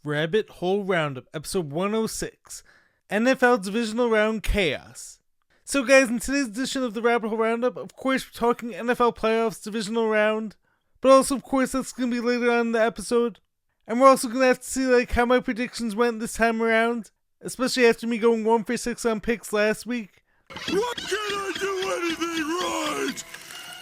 Rabbit Hole Roundup, episode 106, NFL Divisional Round Chaos. So guys, in today's edition of the Rabbit Hole Roundup, of course we're talking NFL Playoffs Divisional Round, but also of course that's going to be later on in the episode. And we're also going to have to see how my predictions went this time around, especially after me going 1 for 6 on picks last week. What can I do anything right?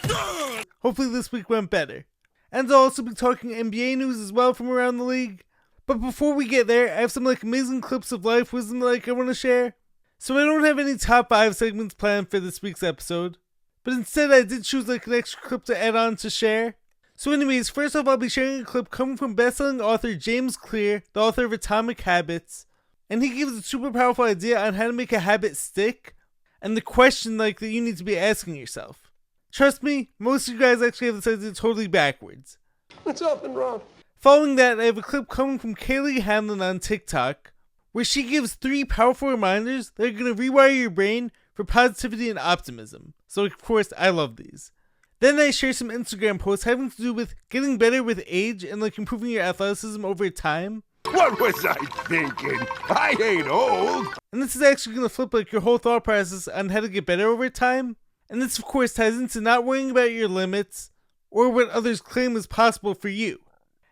Ah! Hopefully this week went better. And I'll also be talking NBA news as well from around the league. But before we get there, I have some amazing clips of life wisdom that I want to share. So I don't have any top 5 segments planned for this week's episode, but instead I did choose an extra clip to add on to share. So anyways, first off I'll be sharing a clip coming from best-selling author James Clear, the author of Atomic Habits, and he gives a super powerful idea on how to make a habit stick, and the question that you need to be asking yourself. Trust me, most of you guys actually have this idea totally backwards. What's up and wrong? Following that, I have a clip coming from Kayley Hanlen on TikTok, where she gives 3 powerful reminders that are going to rewire your brain for positivity and optimism. So of course, I love these. Then I share some Instagram posts having to do with getting better with age and improving your athleticism over time. What was I thinking? I ain't old. And this is actually going to flip your whole thought process on how to get better over time. And this of course ties into not worrying about your limits or what others claim is possible for you.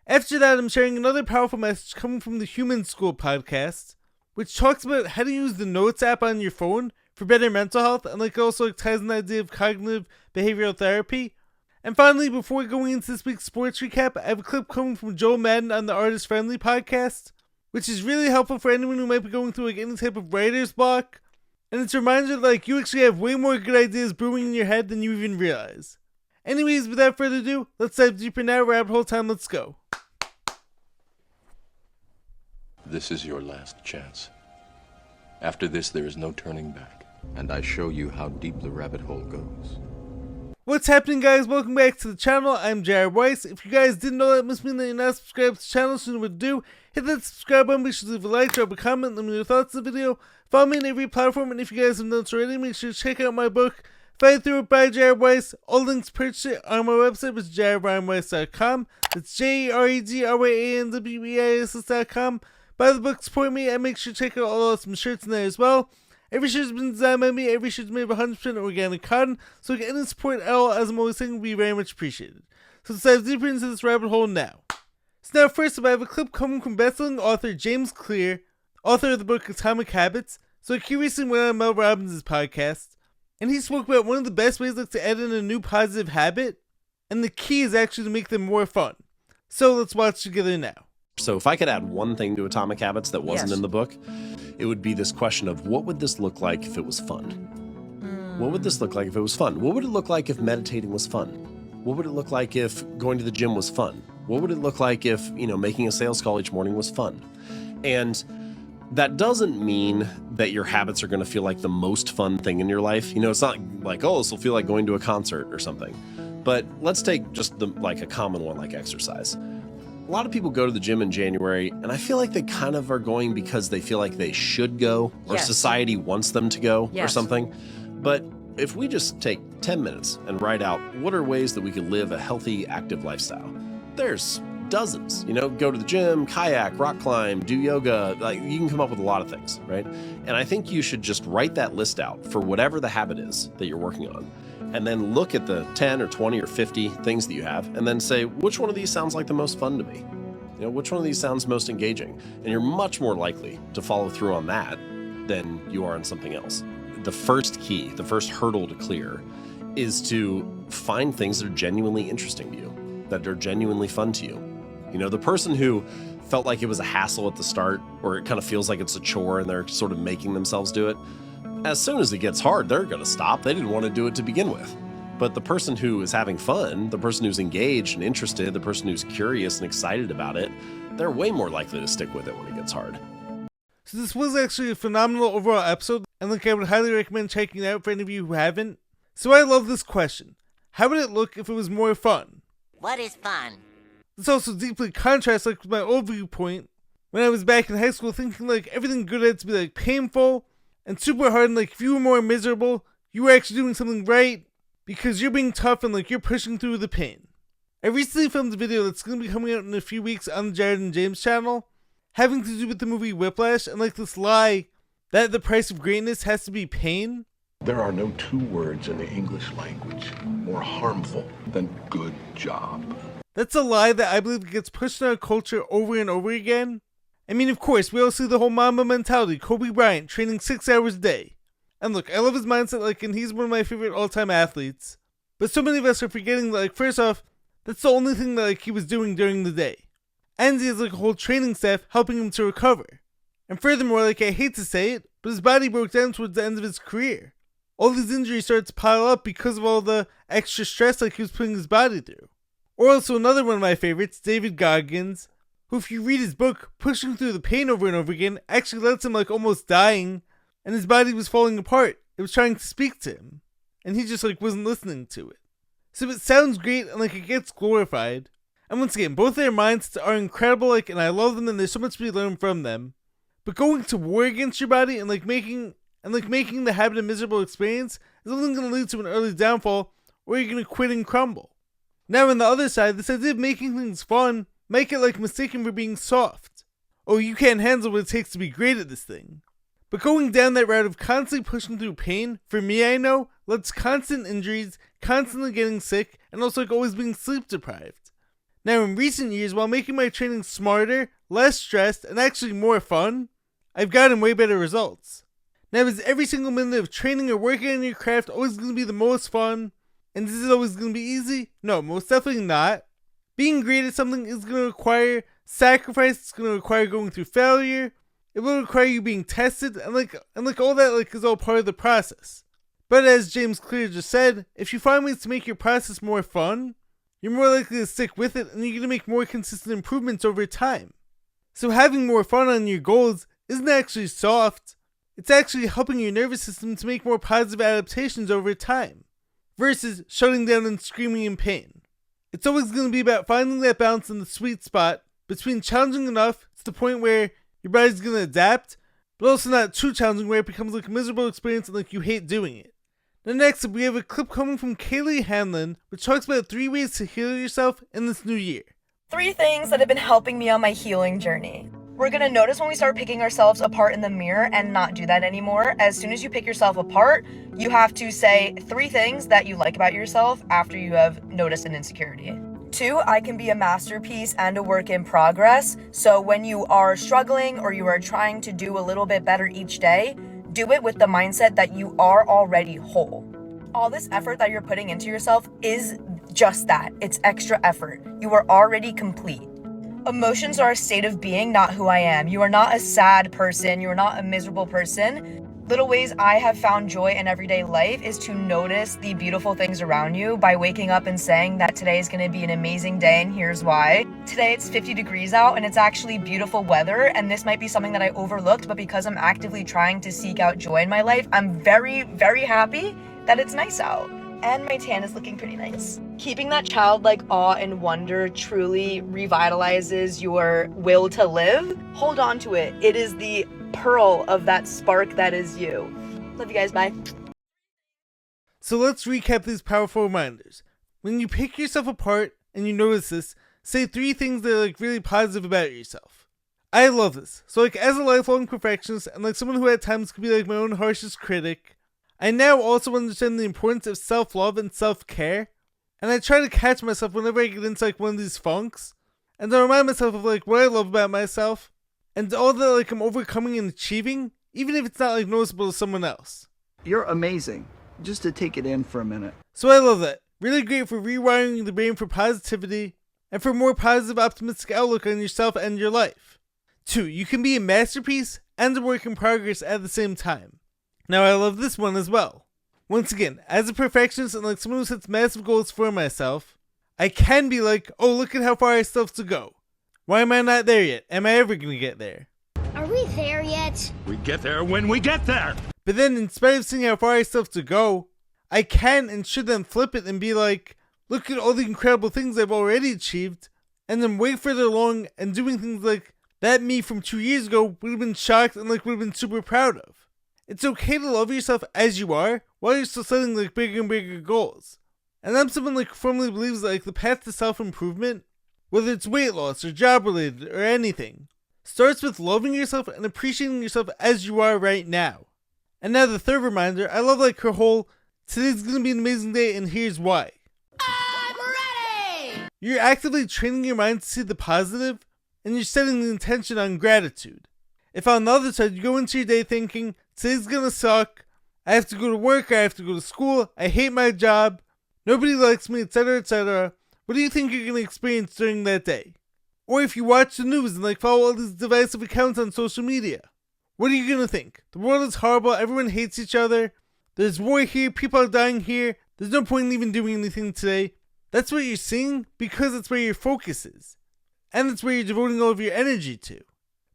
After that, I'm sharing another powerful message coming from the Human School podcast, which talks about how to use the Notes app on your phone for better mental health, and also ties in the idea of cognitive behavioral therapy. And finally, before going into this week's sports recap, I have a clip coming from Joel Madden on the Artist Friendly podcast, which is really helpful for anyone who might be going through any type of writer's block. And it's a reminder that you actually have way more good ideas brewing in your head than you even realize. Anyways, without further ado, let's dive deeper now. Rabbit hole time, let's go. This is your last chance. After this, there is no turning back. And I show you how deep the rabbit hole goes. What's happening, guys? Welcome back to the channel. I'm Jared Weiss. If you guys didn't know, that must mean that you're not subscribed to the channel, so you know what to do. Hit that subscribe button, be sure to leave a like, drop a comment, let me know your thoughts on the video. Follow me on every platform, and if you guys have done so already, make sure to check out my book, Fight Through It by Jared Weiss. All links to purchase it on my website, which is jaredryanweiss.com. That's JaredRyanWeiss.com. Buy the book, support me, and make sure to check out all awesome shirts in there as well. Every shirt has been designed by me, every shirt is made of 100% organic cotton, so any support at all, as I'm always saying, will be very much appreciated. So let's dive deeper into this rabbit hole now. So now first up, I have a clip coming from best-selling author James Clear, author of the book Atomic Habits. So he recently went on Mel Robbins' podcast, and he spoke about one of the best ways to add in a new positive habit, and the key is actually to make them more fun. So let's watch together now. So if I could add one thing to Atomic Habits that wasn't in the book, it would be this question of what would this look like if it was fun? What would this look like if it was fun? What would it look like if meditating was fun? What would it look like if going to the gym was fun? What would it look like if, making a sales call each morning was fun? And that doesn't mean that your habits are going to feel like the most fun thing in your life. It's not like, oh, this will feel like going to a concert or something. But let's take just a common one like exercise. A lot of people go to the gym in January, and I feel like they kind of are going because they feel like they should go, or society wants them to go, or something. But if we just take 10 minutes and write out what are ways that we can live a healthy, active lifestyle, there's dozens. Go to the gym, kayak, rock climb, do yoga. You can come up with a lot of things, right? And I think you should just write that list out for whatever the habit is that you're working on. And then look at the 10 or 20 or 50 things that you have, and then say, which one of these sounds like the most fun to me? Which one of these sounds most engaging? And you're much more likely to follow through on that than you are on something else. The first key, the first hurdle to clear is to find things that are genuinely interesting to you, that are genuinely fun to you. The person who felt like it was a hassle at the start, or it kind of feels like it's a chore and they're sort of making themselves do it, as soon as it gets hard, they're going to stop. They didn't want to do it to begin with. But the person who is having fun, the person who's engaged and interested, the person who's curious and excited about it, they're way more likely to stick with it when it gets hard. So this was actually a phenomenal overall episode, and I would highly recommend checking it out for any of you who haven't. So I love this question. How would it look if it was more fun? What is fun? This also deeply contrasts with my old viewpoint when I was back in high school thinking everything good had to be painful and super hard, and if you were more miserable, you were actually doing something right because you're being tough and you're pushing through the pain. I recently filmed a video that's going to be coming out in a few weeks on the Jared and James channel, having to do with the movie Whiplash and like this lie that the price of greatness has to be pain. There are no two words in the English language more harmful than good job. That's a lie that I believe gets pushed in our culture over and over again. I mean, of course, we all see the whole Mamba mentality, Kobe Bryant training 6 hours a day. And look, I love his mindset, like, and he's one of my favorite all-time athletes. But so many of us are forgetting that, like, first off, that's the only thing that, like, he was doing during the day. And he has, like, a whole training staff helping him to recover. And furthermore, like, I hate to say it, but his body broke down towards the end of his career. All these injuries started to pile up because of all the extra stress, like, he was putting his body through. Or also another one of my favorites, David Goggins, who, if you read his book, pushing through the pain over and over again, actually lets him, like, almost dying, and his body was falling apart. It was trying to speak to him, and he just, like, wasn't listening to it. So it sounds great, and, like, it gets glorified. And once again, both their mindsets are incredible, like, and I love them, and there's so much to be learned from them. But going to war against your body and, like, making the habit a miserable experience is only going to lead to an early downfall, or you're going to quit and crumble. Now, on the other side, this idea of making things fun might get, like, mistaken for being soft. Oh, you can't handle what it takes to be great at this thing. But going down that route of constantly pushing through pain, for me, I know, led to constant injuries, constantly getting sick, and also, like, always being sleep deprived. Now, in recent years, while making my training smarter, less stressed, and actually more fun, I've gotten way better results. Now, is every single minute of training or working on your craft always going to be the most fun? And is it always going to be easy? No, most definitely not. Being great at something is going to require sacrifice, it's going to require going through failure, it will require you being tested, and all that, like, is all part of the process. But as James Clear just said, if you find ways to make your process more fun, you're more likely to stick with it, and you're going to make more consistent improvements over time. So having more fun on your goals isn't actually soft, it's actually helping your nervous system to make more positive adaptations over time, versus shutting down and screaming in pain. It's always going to be about finding that balance in the sweet spot between challenging enough to the point where your body's going to adapt, but also not too challenging where it becomes like a miserable experience and like you hate doing it. Now next up, we have a clip coming from Kayley Hanlen, which talks about 3 ways to heal yourself in this new year. 3 things that have been helping me on my healing journey. We're going to notice when we start picking ourselves apart in the mirror and not do that anymore. As soon as you pick yourself apart, you have to say 3 things that you like about yourself after you have noticed an insecurity. 2, I can be a masterpiece and a work in progress. So when you are struggling or you are trying to do a little bit better each day, do it with the mindset that you are already whole. All this effort that you're putting into yourself is just that. It's extra effort. You are already complete. Emotions are a state of being, not who I am. You are not a sad person. You are not a miserable person. Little ways I have found joy in everyday life is to notice the beautiful things around you by waking up and saying that today is going to be an amazing day and here's why. Today it's 50 degrees out and it's actually beautiful weather, and this might be something that I overlooked, but because I'm actively trying to seek out joy in my life, I'm very, very happy that it's nice out. And my tan is looking pretty nice. Keeping that childlike awe and wonder truly revitalizes your will to live. Hold on to it. It is the pearl of that spark that is you. Love you guys, bye. So let's recap these powerful reminders. When you pick yourself apart and you notice this, say 3 things that are like really positive about yourself. I love this. So like as a lifelong perfectionist and like someone who at times could be like my own harshest critic, I now also understand the importance of self-love and self-care, and I try to catch myself whenever I get into like one of these funks, and I remind myself of like what I love about myself, and all that like I'm overcoming and achieving, even if it's not like noticeable to someone else. You're amazing, just to take it in for a minute. So I love that. Really great for rewiring the brain for positivity, and for a more positive, optimistic outlook on yourself and your life. 2, you can be a masterpiece and a work in progress at the same time. Now I love this one as well. Once again, as a perfectionist and like someone who sets massive goals for myself, I can be like, oh, look at how far I still have to go. Why am I not there yet? Am I ever going to get there? Are we there yet? We get there when we get there. But then in spite of seeing how far I still have to go, I can and should then flip it and be like, look at all the incredible things I've already achieved, and then way further along and doing things like that me from 2 years ago would have been shocked and like would have been super proud of. It's okay to love yourself as you are, while you're still setting like bigger and bigger goals. And I'm someone like firmly believes that like the path to self-improvement, whether it's weight loss or job related or anything, starts with loving yourself and appreciating yourself as you are right now. And now the third reminder, I love like her whole, today's gonna be an amazing day and here's why. I'm ready! You're actively training your mind to see the positive, and you're setting the intention on gratitude. If on the other side you go into your day thinking, today's gonna suck, I have to go to work, I have to go to school, I hate my job, nobody likes me, etc., etc., what do you think you're gonna experience during that day? Or if you watch the news and like follow all these divisive accounts on social media, what are you gonna think? The world is horrible, everyone hates each other, there's war here, people are dying here, there's no point in even doing anything today. That's what you're seeing because it's where your focus is. And that's where you're devoting all of your energy to.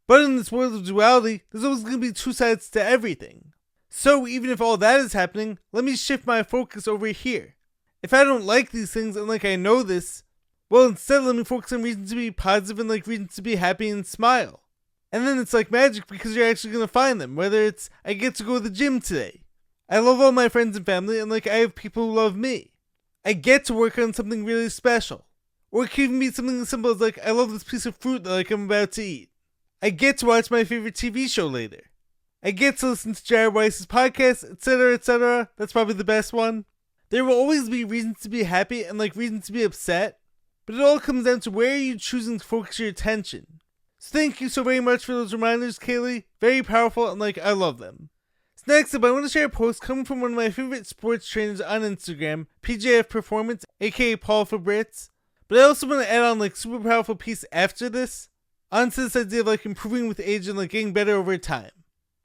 But in this world of duality, there's always going to be two sides to everything. So even if all that is happening, let me shift my focus over here. If I don't like these things and like I know this, well instead let me focus on reasons to be positive and like reasons to be happy and smile. And then it's like magic because you're actually going to find them, whether it's I get to go to the gym today. I love all my friends and family and like I have people who love me. I get to work on something really special. Or it can even be something as simple as like, I love this piece of fruit that like I'm about to eat. I get to watch my favorite TV show later. I get to listen to Jared Weiss's podcast, etc., etc. That's probably the best one. There will always be reasons to be happy and like reasons to be upset, but it all comes down to where are you choosing to focus your attention. So thank you so very much for those reminders, Kayley. Very powerful and like I love them. Next up, I want to share a post coming from one of my favorite sports trainers on Instagram, PJF Performance, aka Paul Fabritz. But I also want to add on like super powerful piece after this, onto this idea of like improving with age and like getting better over time.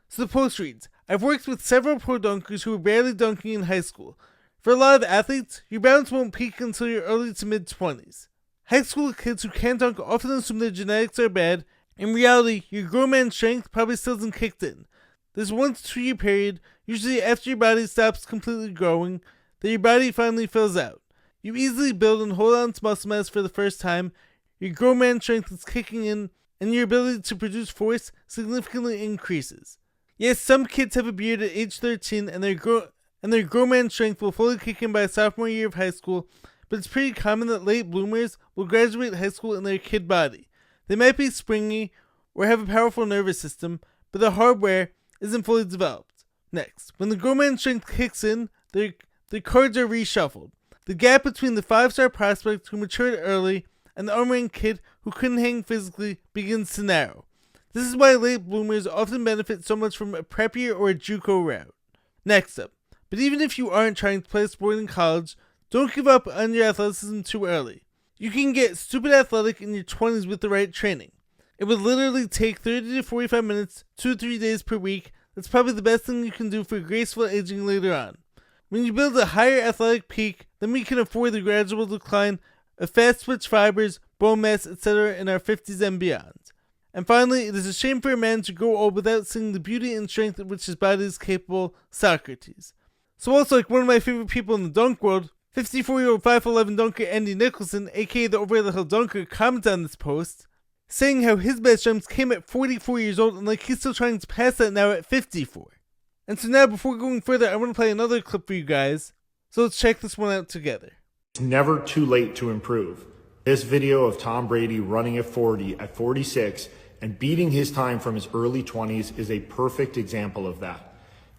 So the post reads, I've worked with several pro dunkers who were barely dunking in high school. For a lot of athletes, your balance won't peak until your early to mid 20s. High school kids who can't dunk often assume their genetics are bad. In reality, your grown man strength probably still hasn't kicked in. There's 1 to 2 year period, usually after your body stops completely growing, that your body finally fills out. You easily build and hold on to muscle mass for the first time, your grown man strength is kicking in, and your ability to produce force significantly increases. Yes, some kids have a beard at age 13 and their grown man strength will fully kick in by sophomore year of high school, but it's pretty common that late bloomers will graduate high school in their kid body. They might be springy or have a powerful nervous system, but the hardware isn't fully developed. Next, when the grown man strength kicks in, the cards are reshuffled. The gap between the 5-star prospect who matured early and the unranked kid who couldn't hang physically begins to narrow. This is why late bloomers often benefit so much from a preppier or a JUCO route. Next up, but even if you aren't trying to play a sport in college, don't give up on your athleticism too early. You can get stupid athletic in your 20s with the right training. It would literally take 30 to 45 minutes, 2 to 3 days per week. That's probably the best thing you can do for graceful aging later on. When you build a higher athletic peak, then we can afford the gradual decline of fast twitch fibers, bone mass, etc. in our 50s and beyond. And finally, it is a shame for a man to grow old without seeing the beauty and strength of which his body is capable, Socrates. So also like one of my favorite people in the dunk world, 54-year-old 5'11" dunker Andy Nicholson, aka the Over the Hill Dunker, commented on this post, saying how his best jumps came at 44 years old and like he's still trying to pass that now at 54. And so now before going further, I want to play another clip for you guys. So let's check this one out together. It's never too late to improve. This video of Tom Brady running at 40 at 46 and beating his time from his early 20s is a perfect example of that.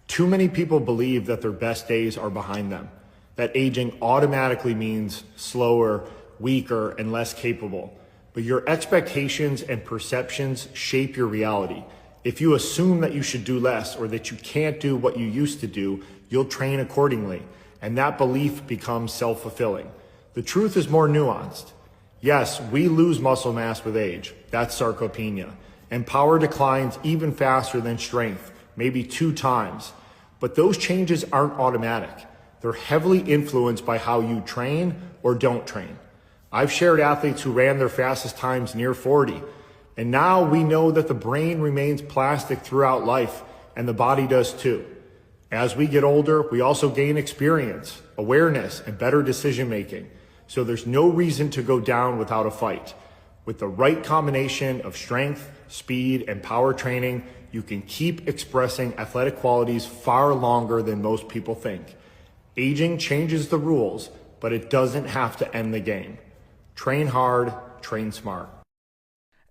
Too many people believe that their best days are behind them, that aging automatically means slower, weaker, and less capable. But your expectations and perceptions shape your reality. If you assume that you should do less or that you can't do what you used to do, you'll train accordingly, and that belief becomes self-fulfilling. The truth is more nuanced. Yes, we lose muscle mass with age. That's sarcopenia. And power declines even faster than strength, maybe 2 times. But those changes aren't automatic. They're heavily influenced by how you train or don't train. I've shared athletes who ran their fastest times near 40, and now we know that the brain remains plastic throughout life, and the body does too. As we get older, we also gain experience, awareness, and better decision making, so there's no reason to go down without a fight. With the right combination of strength, speed, and power training, you can keep expressing athletic qualities far longer than most people think. Aging changes the rules, but it doesn't have to end the game. Train hard, train smart.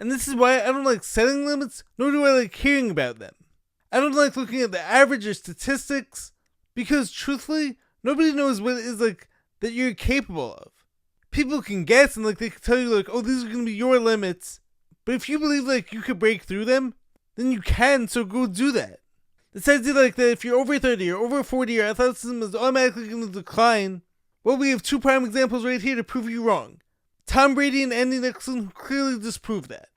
And this is why I don't like setting limits, nor do I like hearing about them. I don't like looking at the average or statistics, because truthfully, nobody knows what it is like that you're capable of. People can guess and like they can tell you like, oh, these are gonna be your limits. But if you believe like you could break through them, then you can, so go do that. This idea like that if you're over 30 or over 40, your athleticism is automatically gonna decline. Well, we have two prime examples right here to prove you wrong. Tom Brady and Andy Nicholson clearly disprove that.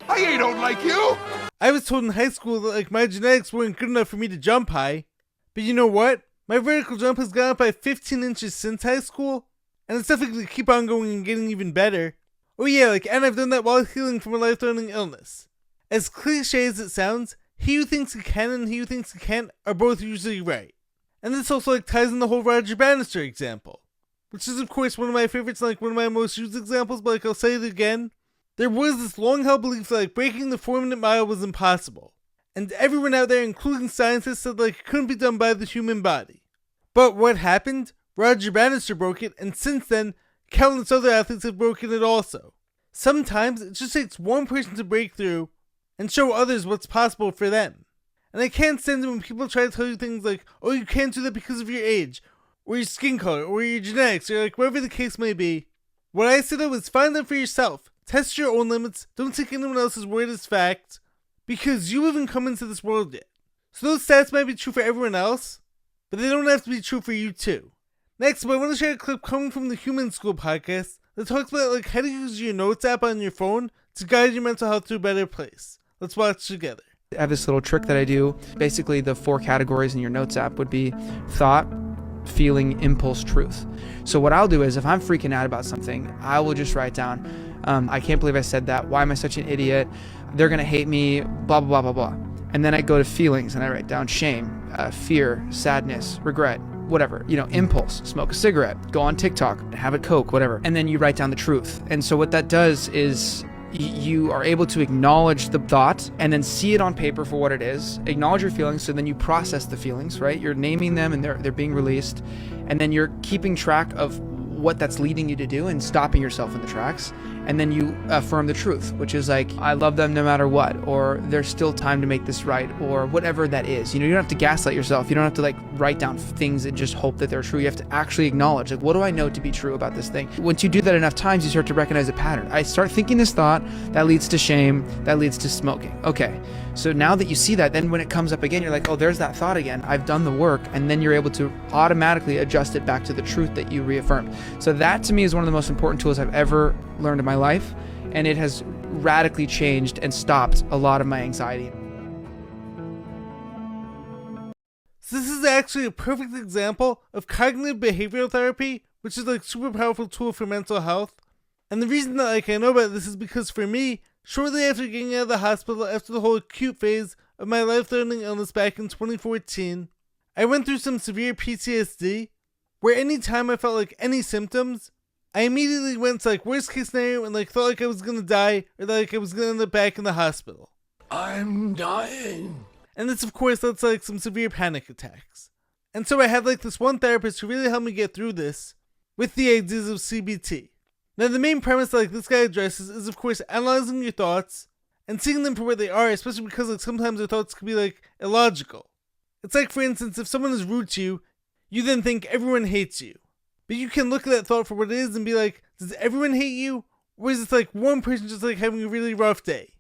I don't like you! I was told in high school that like my genetics weren't good enough for me to jump high. But you know what? My vertical jump has gone up by 15 inches since high school, and it's definitely going to keep on going and getting even better. Oh yeah, like, and I've done that while healing from a life-threatening illness. As cliche as it sounds, he who thinks he can and he who thinks he can't are both usually right. And this also like ties in the whole Roger Bannister example, which is of course one of my favorites and like one of my most used examples, but like I'll say it again. There was this long-held belief that like breaking the 4-minute mile was impossible. And everyone out there, including scientists, said like it couldn't be done by the human body. But what happened? Roger Bannister broke it, and since then, countless other athletes have broken it also. Sometimes it just takes one person to break through and show others what's possible for them. And I can't stand it when people try to tell you things like, oh, you can't do that because of your age, or your skin color, or your genetics, or like whatever the case may be. What I say though is find them for yourself. Test your own limits. Don't take anyone else's word as fact, because you haven't come into this world yet. So those stats might be true for everyone else, but they don't have to be true for you too. Next, I want to share a clip coming from the Human School podcast that talks about like how to use your notes app on your phone to guide your mental health to a better place. Let's watch together. I have this little trick that I do. Basically, the 4 categories in your notes app would be thought, feeling, impulse, truth. So what I'll do is if I'm freaking out about something, I will just write down, I can't believe I said that. Why am I such an idiot? They're going to hate me, blah, blah, blah, blah, blah. And then I go to feelings and I write down shame, fear, sadness, regret, whatever, impulse, smoke a cigarette, go on TikTok, have a Coke, whatever. And then you write down the truth. And so what that does is you are able to acknowledge the thought and then see it on paper for what it is, acknowledge your feelings, so then you process the feelings, right? You're naming them and they're being released. And then you're keeping track of what that's leading you to do and stopping yourself in the tracks. And then you affirm the truth, which is like, I love them no matter what, or there's still time to make this right, or whatever that is. You don't have to gaslight yourself. You don't have to like write down things and just hope that they're true. You have to actually acknowledge, like, what do I know to be true about this thing? Once you do that enough times, you start to recognize a pattern. I start thinking this thought, that leads to shame, that leads to smoking. Okay, so now that you see that, then when it comes up again, you're like, oh, there's that thought again. I've done the work, and then you're able to automatically adjust it back to the truth that you reaffirmed. So that to me is one of the most important tools I've ever learned in my life, and it has radically changed and stopped a lot of my anxiety. So this is actually a perfect example of cognitive behavioral therapy, which is like super powerful tool for mental health. And the reason that like I know about this is because for me, shortly after getting out of the hospital after the whole acute phase of my life-threatening illness back in 2014, I went through some severe PTSD, where any time I felt like any symptoms, I immediately went to like worst case scenario and like thought like I was gonna die or like I was gonna end up back in the hospital. I'm dying. And this of course led to like some severe panic attacks. And so I had like this one therapist who really helped me get through this with the ideas of CBT. Now the main premise that like this guy addresses is of course analyzing your thoughts and seeing them for what they are, especially because like sometimes your thoughts can be like illogical. It's like for instance if someone is rude to you, you then think everyone hates you. But you can look at that thought for what it is and be like, does everyone hate you? Or is it like one person just like having a really rough day?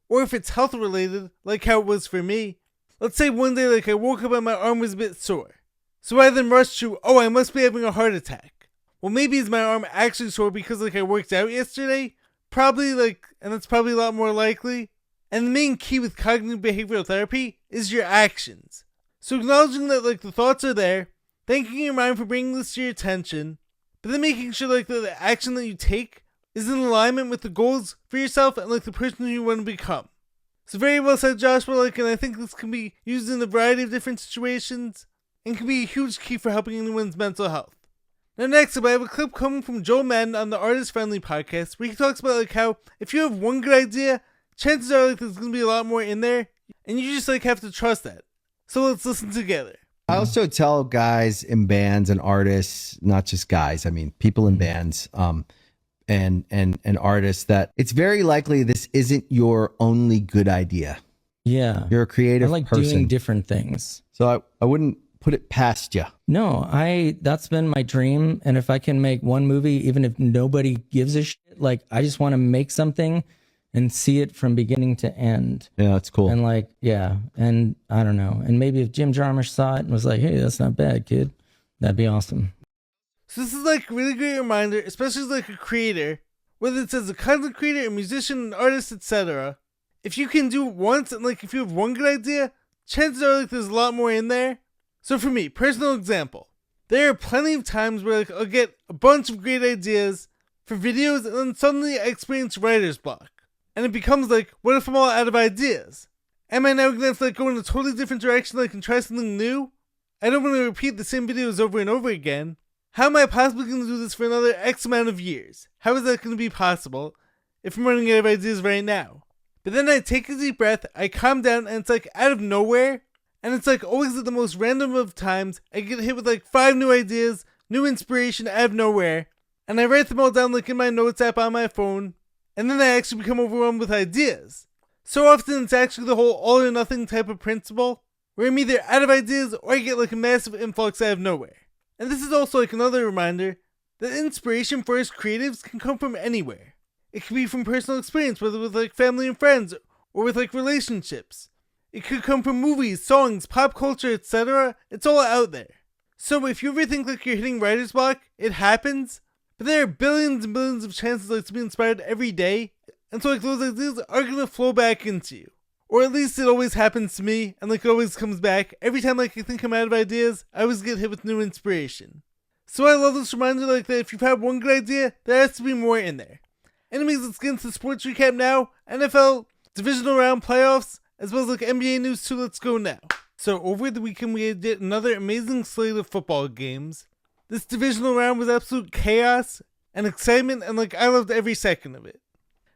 Or if it's health related, like how it was for me, let's say one day like I woke up and my arm was a bit sore. So I then rushed to, oh, I must be having a heart attack. Well, maybe is my arm actually sore because like I worked out yesterday? Probably like, and that's probably a lot more likely. And the main key with cognitive behavioral therapy is your actions. So acknowledging that like the thoughts are there, thanking your mind for bringing this to your attention, but then making sure like that the action that you take is in alignment with the goals for yourself and like the person you want to become. So very well said, Joshua, like, and I think this can be used in a variety of different situations and can be a huge key for helping anyone's mental health. Now next up, I have a clip coming from Joel Madden on the Artist Friendly podcast where he talks about like how if you have one good idea, chances are like there's going to be a lot more in there and you just like have to trust that. So let's listen together. I also tell guys in bands and artists, not just guys, I mean people in bands, and artists that it's very likely this isn't your only good idea. Yeah. You're a creative I like person. doing different things. So I wouldn't put it past you. No, that's been my dream. And if I can make one movie, even if nobody gives a shit, like I just want to make something and see it from beginning to end. Yeah, that's cool. And like, yeah. And I don't know. And maybe if Jim Jarmusch saw it and was like, hey, that's not bad, kid, that'd be awesome. So this is like a really great reminder, especially as like a creator, whether it's as a content creator, a musician, an artist, etc. If you can do it once and like if you have one good idea, chances are like there's a lot more in there. So for me, personal example, there are plenty of times where like I'll get a bunch of great ideas for videos and then suddenly I experience writer's block. And it becomes like, what if I'm all out of ideas? Am I now gonna have to like go in a totally different direction like and try something new? I don't want to repeat the same videos over and over again. How am I possibly going to do this for another X amount of years? How is that going to be possible if I'm running out of ideas right now? But then I take a deep breath, I calm down, and it's like out of nowhere. And it's like always at the most random of times, I get hit with like 5 new ideas, new inspiration out of nowhere. And I write them all down like in my notes app on my phone. And then I actually become overwhelmed with ideas. So often it's actually the whole all or nothing type of principle, where I'm either out of ideas or I get like a massive influx out of nowhere. And this is also like another reminder that inspiration for us creatives can come from anywhere. It can be from personal experience, whether with like family and friends, or with like relationships. It could come from movies, songs, pop culture, etc. It's all out there. So if you ever think like you're hitting writer's block, it happens. But there are billions and billions of chances like to be inspired every day. And so like those ideas are gonna flow back into you. Or at least it always happens to me, and like it always comes back. Every time like I think I'm out of ideas, I always get hit with new inspiration. So I love this reminder like that if you've had one good idea, there has to be more in there. Anyways, let's get into the sports recap now. NFL, divisional round playoffs, as well as like NBA news too, let's go now. So over the weekend we did another amazing slate of football games. This divisional round was absolute chaos and excitement, and like I loved every second of it.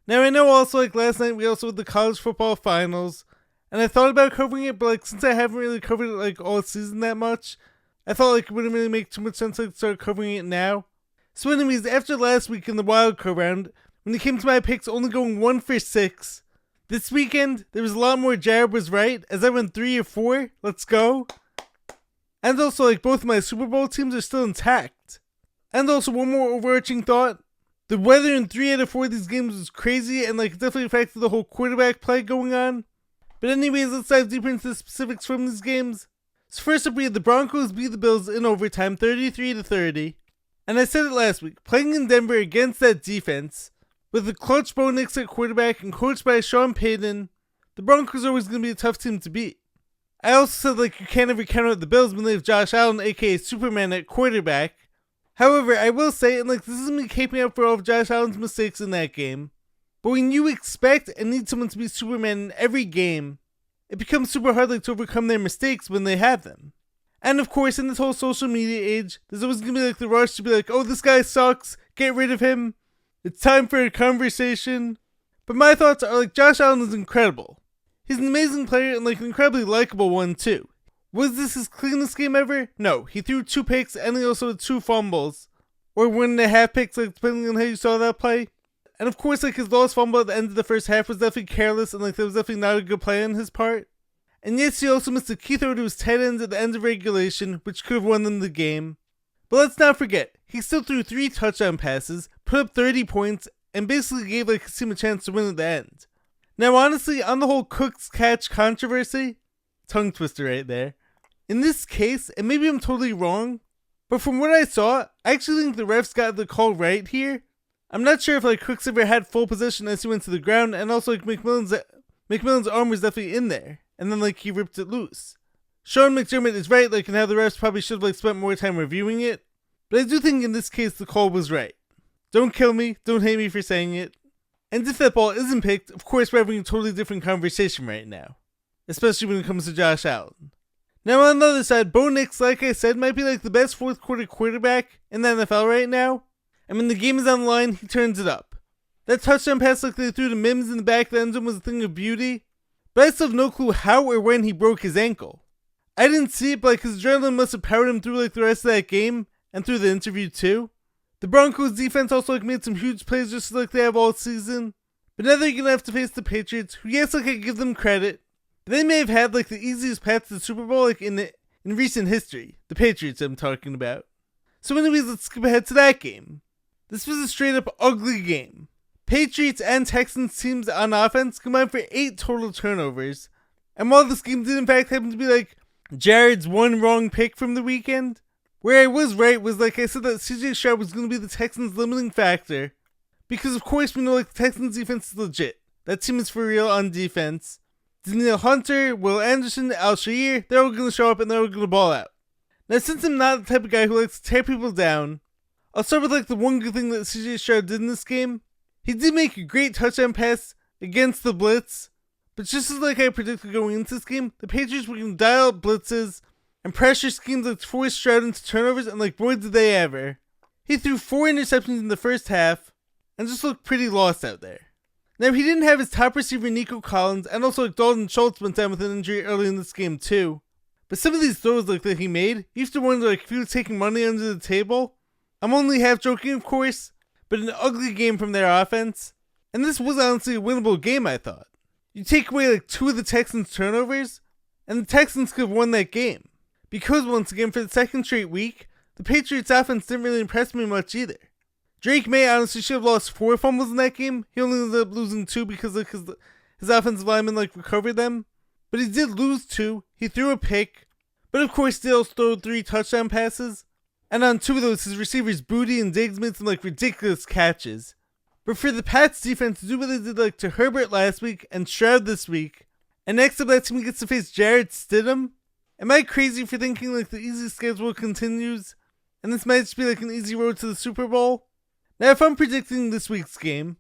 Now I know also like last night we also had the college football finals, and I thought about covering it, but like since I haven't really covered it like all season that much, I thought like it wouldn't really make too much sense like to start covering it now. So anyways, after last week in the wild card round, when it came to my picks only going 1 for 6, this weekend there was a lot more Jared was right, as I went 3 of 4, let's go. And also like both of my Super Bowl teams are still intact. And also one more overarching thought. The weather in 3 out of 4 of these games was crazy and like definitely affected the whole quarterback play going on. But anyways, let's dive deeper into the specifics from these games. So first up we had the Broncos beat the Bills in overtime 33-30. And I said it last week, playing in Denver against that defense, with the clutch Bo Nix at quarterback and coached by Sean Payton, the Broncos are always going to be a tough team to beat. I also said like you can't ever count out the Bills when they have Josh Allen aka Superman at quarterback. However, I will say, and like this isn't me caping out for all of Josh Allen's mistakes in that game, but when you expect and need someone to be Superman in every game, it becomes super hard like to overcome their mistakes when they have them. And of course, in this whole social media age, there's always gonna be like the rush to be like, oh, this guy sucks, get rid of him, it's time for a conversation. But my thoughts are like Josh Allen is incredible. He's an amazing player and like an incredibly likable one too. Was this his cleanest game ever? No, he threw 2 picks and he also had 2 fumbles. Or 1.5 picks, like depending on how you saw that play. And of course, like his lost fumble at the end of the first half was definitely careless and like that was definitely not a good play on his part. And yes, he also missed a key throw to his tight ends at the end of regulation, which could have won them the game. But let's not forget, he still threw 3 touchdown passes, put up 30 points, and basically gave like his team a chance to win at the end. Now honestly, on the whole Cook's catch controversy, tongue twister right there. In this case, and maybe I'm totally wrong, but from what I saw, I actually think the refs got the call right here. I'm not sure if like Cooks ever had full possession as he went to the ground, and also like McMillan's arm was definitely in there, and then like he ripped it loose. Sean McDermott is right, like in how the refs probably should have like spent more time reviewing it, but I do think in this case the call was right. Don't kill me, don't hate me for saying it. And if that ball isn't picked, of course we're having a totally different conversation right now, especially when it comes to Josh Allen. Now on the other side, Bo Nix, like I said, might be like the best 4th quarter quarterback in the NFL right now. And when the game is on the line, he turns it up. That touchdown pass like they threw to Mims in the back of the end zone was a thing of beauty. But I still have no clue how or when he broke his ankle. I didn't see it, but like his adrenaline must have powered him through like the rest of that game, and through the interview too. The Broncos defense also made some huge plays just like they have all season. But now they're gonna have to face the Patriots, who yes, I give them credit, but they may have had the easiest path to the Super Bowl in recent history. The Patriots I'm talking about. So anyways, let's skip ahead to that game. This was a straight up ugly game. Patriots and Texans teams on offense combined for 8 total turnovers. And while this game did in fact happen to be Jared's one wrong pick from the weekend, where I was right was I said that CJ Stroud was going to be the Texans' limiting factor. Because of course we know the Texans defense is legit. That team is for real on defense. Danielle Hunter, Will Anderson, Al-Shaair, they're all going to show up and they're all going to ball out. Now since I'm not the type of guy who likes to tear people down, I'll start with the one good thing that CJ Stroud did in this game. He did make a great touchdown pass against the blitz, but just as I predicted going into this game, the Patriots were going to dial up blitzes and pressure schemes to force Stroud into turnovers, and boy did they ever. He threw 4 interceptions in the first half, and just looked pretty lost out there. Now he didn't have his top receiver Nico Collins, and also Dalton Schultz went down with an injury early in this game too. But some of these throws that he made, you used to wonder if he was taking money under the table. I'm only half joking of course, but an ugly game from their offense. And this was honestly a winnable game, I thought. You take away 2 of the Texans' turnovers, and the Texans could have won that game. Because once again, for the second straight week, the Patriots' offense didn't really impress me much either. Drake May honestly should have lost 4 fumbles in that game. He only ended up losing 2 because his offensive lineman recovered them. But he did lose 2. He threw a pick. But of course, still threw 3 touchdown passes. And on 2 of those, his receivers Booty and Diggs made some ridiculous catches. But for the Pats defense to do what they did to Herbert last week and Stroud this week, and next up that team gets to face Jarrett Stidham, am I crazy for thinking the easy schedule continues and this might just be an easy road to the Super Bowl? Now if I'm predicting this week's game,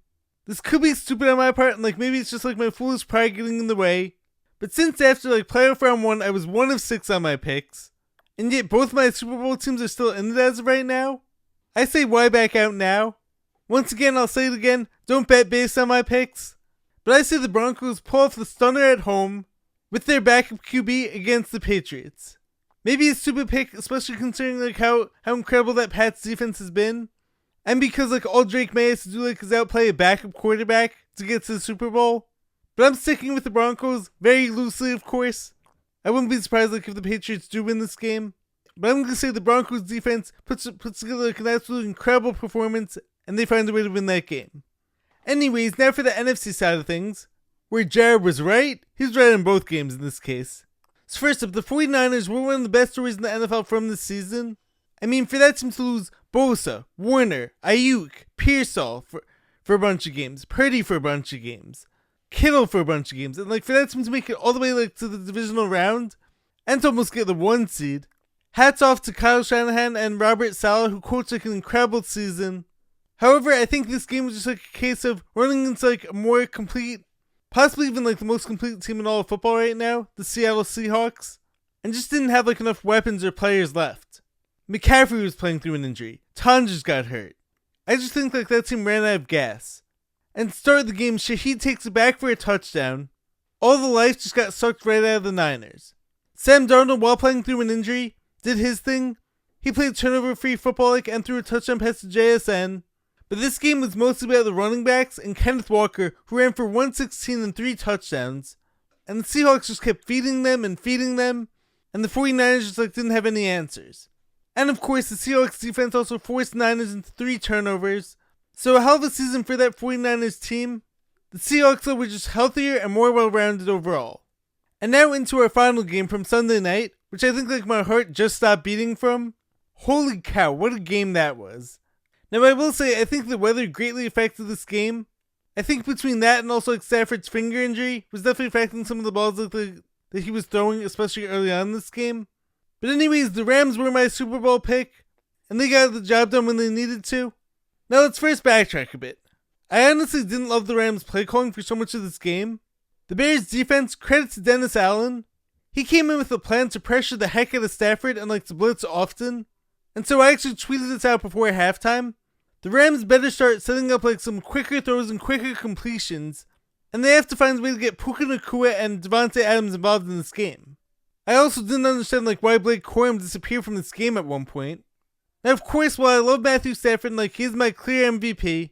this could be stupid on my part and maybe it's just my foolish pride getting in the way, but since after playoff round 1 I was 1 of 6 on my picks, and yet both my Super Bowl teams are still in it as of right now, I say why back out now? Once again, I'll say it again, don't bet based on my picks, but I say the Broncos pull off the stunner at home with their backup QB against the Patriots. Maybe a stupid pick, especially considering how incredible that Pats defense has been, and because all Drake May has to do is outplay a backup quarterback to get to the Super Bowl. But I'm sticking with the Broncos, very loosely of course. I wouldn't be surprised if the Patriots do win this game, but I'm going to say the Broncos defense puts together an absolutely incredible performance and they find a way to win that game. Anyways, now for the NFC side of things, where Jared was right, he's right in both games in this case. So first up, the 49ers were one of the best stories in the NFL from this season. I mean, for that team to lose Bosa, Warner, Ayuk, Pearsall for a bunch of games, Purdy for a bunch of games, Kittle for a bunch of games, and for that team to make it all the way to the divisional round, and to almost get the 1 seed. Hats off to Kyle Shanahan and Robert Saleh, who coached an incredible season. However, I think this game was just a case of running into a more complete, possibly even the most complete team in all of football right now, the Seattle Seahawks, and just didn't have enough weapons or players left. McCaffrey was playing through an injury. Tonjes got hurt. I just think that team ran out of gas. And to start the game, Shaheed takes it back for a touchdown. All the life just got sucked right out of the Niners. Sam Darnold, while playing through an injury, did his thing. He played turnover-free football and threw a touchdown pass to JSN. But this game was mostly about the running backs and Kenneth Walker, who ran for 116 and 3 touchdowns. And the Seahawks just kept feeding them, and the 49ers just didn't have any answers. And of course, the Seahawks defense also forced Niners into 3 turnovers. So a hell of a season for that 49ers team. The Seahawks though were just healthier and more well-rounded overall. And now into our final game from Sunday night, which I think my heart just stopped beating from. Holy cow, what a game that was. Now I will say, I think the weather greatly affected this game. I think between that and also Stafford's finger injury was definitely affecting some of the balls that he was throwing, especially early on in this game. But anyways, the Rams were my Super Bowl pick, and they got the job done when they needed to. Now let's first backtrack a bit. I honestly didn't love the Rams play calling for so much of this game. The Bears defense, credit to Dennis Allen. He came in with a plan to pressure the heck out of Stafford and to blitz often. And so I actually tweeted this out before halftime. The Rams better start setting up some quicker throws and quicker completions, and they have to find a way to get Puka Nacua and Devontae Adams involved in this game. I also didn't understand why Blake Corum disappeared from this game at one point. Now, of course, while I love Matthew Stafford and like he's my clear MVP,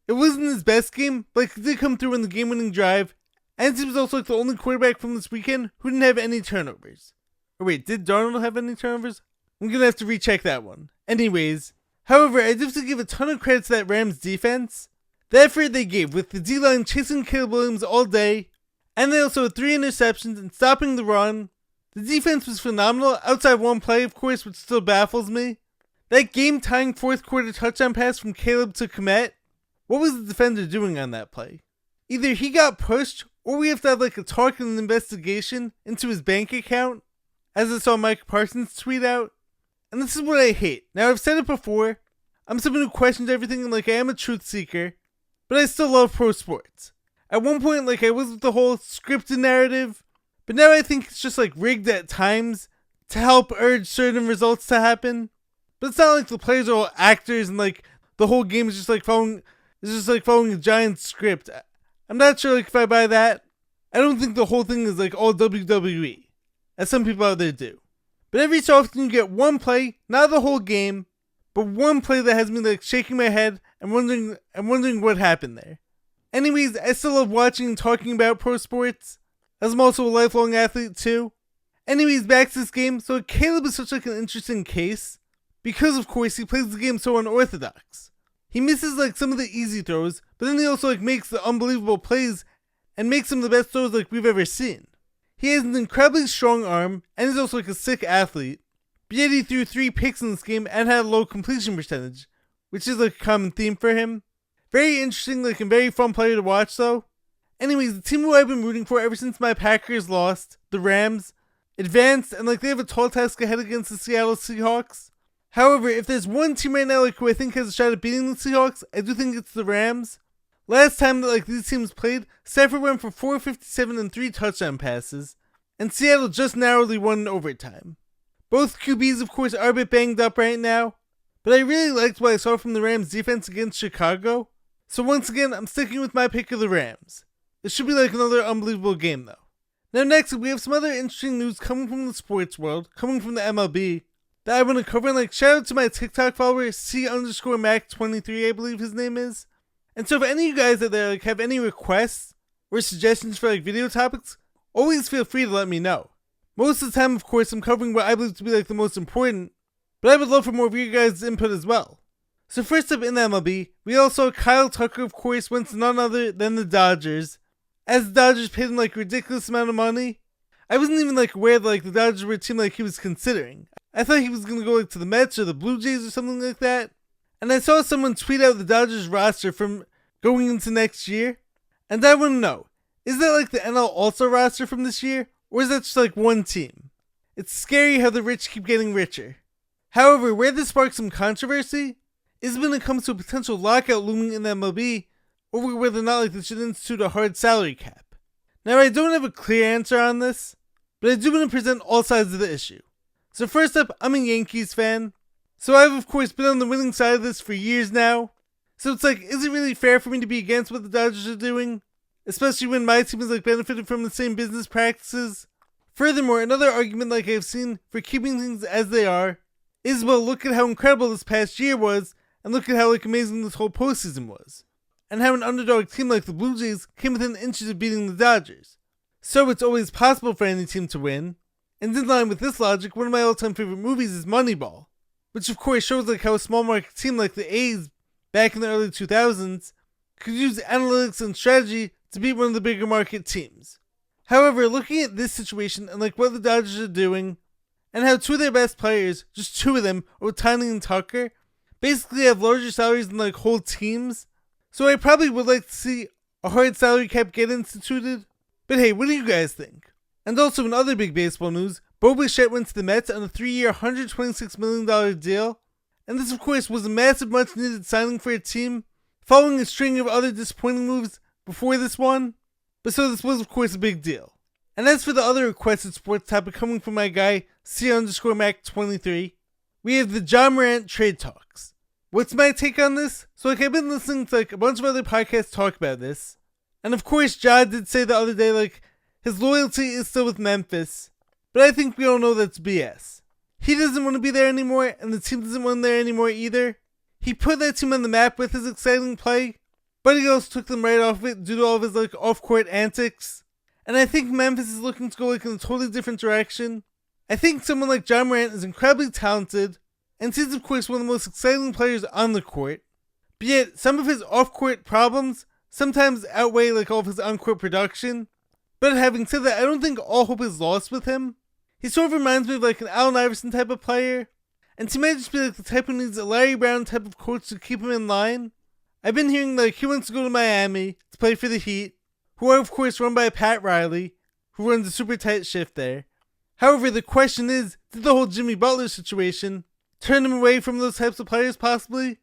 it wasn't his best game, but like, he did come through in the game-winning drive, and he was also like the only quarterback from this weekend who didn't have any turnovers. Or wait, did Darnold have any turnovers? I'm gonna have to recheck that one. Anyways, however, I do have to give a ton of credit to that Rams defense. The effort they gave with the D-line chasing Caleb Williams all day, and they also had 3 interceptions and stopping the run. The defense was phenomenal, outside one play, of course, which still baffles me. That game-tying fourth quarter touchdown pass from Caleb to Komet, what was the defender doing on that play? Either he got pushed, or we have to have like a talk and an investigation into his bank account, as I saw Mike Parsons tweet out. And this is what I hate. Now, I've said it before, I'm someone who questions everything and like I am a truth seeker, but I still love pro sports. At one point, like I was with the whole scripted narrative, but now I think it's just like rigged at times to help urge certain results to happen. But it's not like the players are all actors and like the whole game is just like following a giant script. I'm not sure like if I buy that. I don't think the whole thing is like all WWE, as some people out there do. But every so often you get one play, not the whole game, but one play that has me like shaking my head and wondering what happened there. Anyways, I still love watching and talking about pro sports, as I'm also a lifelong athlete too. Anyways, back to this game. So Caleb is such like an interesting case, because of course he plays the game so unorthodox. He misses like some of the easy throws, but then he also like makes the unbelievable plays and makes some of the best throws like we've ever seen. He has an incredibly strong arm, and is also like a sick athlete, but yet he threw 3 picks in this game and had a low completion percentage, which is like a common theme for him. Very interesting, like, and very fun player to watch though. Anyways, the team who I've been rooting for ever since my Packers lost, the Rams, advanced, and like they have a tall task ahead against the Seattle Seahawks. However, if there's one team right now like who I think has a shot at beating the Seahawks, I do think it's the Rams. Last time that like these teams played, Stafford went for 457 and 3 touchdown passes, and Seattle just narrowly won in overtime. Both QBs of course are a bit banged up right now, but I really liked what I saw from the Rams defense against Chicago, so once again I'm sticking with my pick of the Rams. It should be like another unbelievable game though. Now next we have some other interesting news coming from the sports world, coming from the MLB, that I want to cover, and like shout out to my TikTok follower, C_Mac23 I believe his name is. And so if any of you guys out there like have any requests or suggestions for like video topics, always feel free to let me know. Most of the time, of course, I'm covering what I believe to be like the most important, but I would love for more of you guys' input as well. So first up in the MLB, we also saw Kyle Tucker, of course, went to none other than the Dodgers, as the Dodgers paid him like a ridiculous amount of money. I wasn't even like aware that like the Dodgers were a team like he was considering. I thought he was gonna go like to the Mets or the Blue Jays or something like that. And I saw someone tweet out the Dodgers roster from going into next year, and I want to know, is that like the NL All-Star roster from this year, or is that just like one team? It's scary how the rich keep getting richer. However, where this sparks some controversy is when it comes to a potential lockout looming in the MLB, over whether or not like they should institute a hard salary cap. Now I don't have a clear answer on this, but I do want to present all sides of the issue. So first up, I'm a Yankees fan, so I've of course been on the winning side of this for years now. So it's like, is it really fair for me to be against what the Dodgers are doing? Especially when my team has like benefited from the same business practices. Furthermore, another argument like I've seen for keeping things as they are is, well, look at how incredible this past year was, and look at how like amazing this whole postseason was. And how an underdog team like the Blue Jays came within inches of beating the Dodgers. So it's always possible for any team to win. And in line with this logic, one of my all-time favorite movies is Moneyball, which of course shows like how a small market team like the A's back in the early 2000s could use analytics and strategy to beat one of the bigger market teams. However, looking at this situation and like what the Dodgers are doing, and how 2 of their best players, just 2 of them, Ohtani and Tucker, basically have larger salaries than like whole teams, so I probably would like to see a hard salary cap get instituted. But hey, what do you guys think? And also in other big baseball news, Bo Bichette went to the Mets on a 3-year, $126 million deal, and this of course was a massive much needed signing for a team, following a string of other disappointing moves before this one, but so this was of course a big deal. And as for the other requested sports topic coming from my guy, C_Mac23, we have the John Morant trade talks. What's my take on this? So like I've been listening to like a bunch of other podcasts talk about this, and of course Ja did say the other day like his loyalty is still with Memphis, but I think we all know that's BS. He doesn't want to be there anymore, and the team doesn't want him there anymore either. He put that team on the map with his exciting play, but he also took them right off of it due to all of his off-court antics. And I think Memphis is looking to go in a totally different direction. I think someone like John Morant is incredibly talented, and he's of course one of the most exciting players on the court. But yet, some of his off-court problems sometimes outweigh all of his on-court production. But having said that, I don't think all hope is lost with him. He sort of reminds me of an Allen Iverson type of player, and he might just be the type who needs a Larry Brown type of coach to keep him in line. I've been hearing he wants to go to Miami to play for the Heat, who are of course run by Pat Riley, who runs a super tight shift there. However, the question is, did the whole Jimmy Butler situation turn him away from those types of players possibly?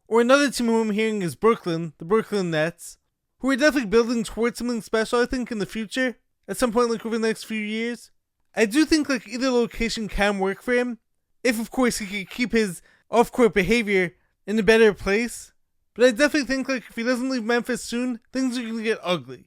Or another team who I'm hearing is Brooklyn, the Brooklyn Nets, who are definitely building towards something special I think in the future, at some point over the next few years. I do think either location can work for him, if of course he could keep his off-court behavior in a better place. But I definitely think if he doesn't leave Memphis soon, things are going to get ugly.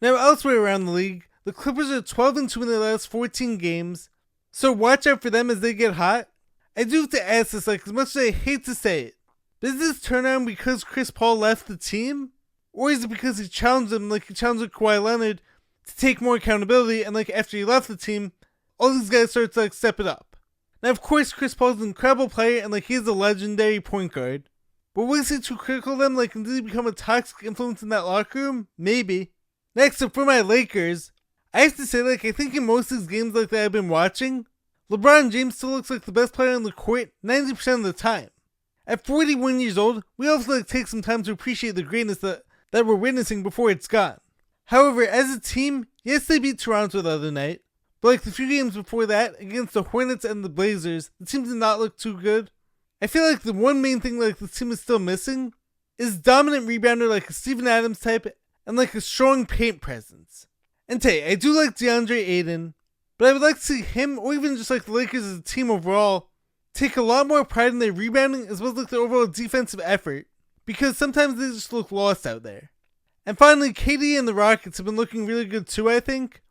Now elsewhere around the league, the Clippers are 12-2 in their last 14 games, so watch out for them as they get hot. I do have to ask this, as much as I hate to say it, but is this turnaround because Chris Paul left the team? Or is it because he challenged him he challenged Kawhi Leonard to take more accountability, and after he left the team, all these guys start to step it up? Now of course Chris Paul's an incredible player and he is a legendary point guard, but was he too critical of them? And did he become a toxic influence in that locker room? Maybe. Next up for my Lakers, I have to say I think in most of these games that I've been watching, LeBron James still looks like the best player on the court 90% of the time. At 41 years old, we also take some time to appreciate the greatness that we're witnessing before it's gone. However, as a team, yes they beat Toronto the other night, but the few games before that, against the Hornets and the Blazers, the team did not look too good. I feel the one main thing the team is still missing is dominant rebounder a Steven Adams type and a strong paint presence. And hey, I do DeAndre Ayton, but I would like to see him, or even just the Lakers as a team overall, take a lot more pride in their rebounding as well as their overall defensive effort, because sometimes they just look lost out there. And finally, KD and the Rockets have been looking really good too, I think.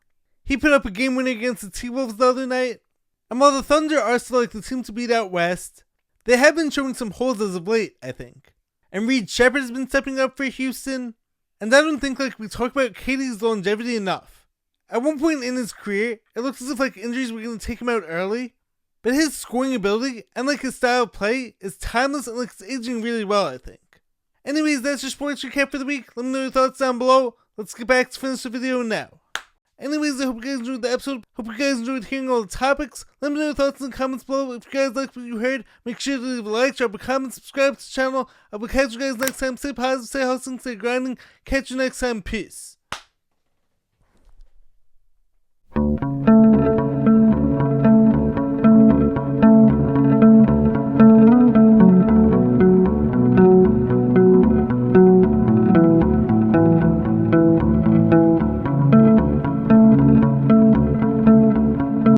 He put up a game winner against the T-Wolves the other night, and while the Thunder are still the team to beat out west, they have been showing some holes as of late, I think. And Reed Shepherd has been stepping up for Houston, and I don't think we talk about KD's longevity enough. At one point in his career, it looks as if injuries were going to take him out early, but his scoring ability and his style of play is timeless and it's aging really well, I think. Anyways, that's your sports recap for the week. Let me know your thoughts down below. Let's get back to finish the video now. Anyways, I hope you guys enjoyed the episode. Hope you guys enjoyed hearing all the topics. Let me know your thoughts in the comments below. If you guys liked what you heard, make sure to leave a like, drop a comment, subscribe to the channel. I will catch you guys next time. Stay positive, stay hustling, stay grinding. Catch you next time. Peace.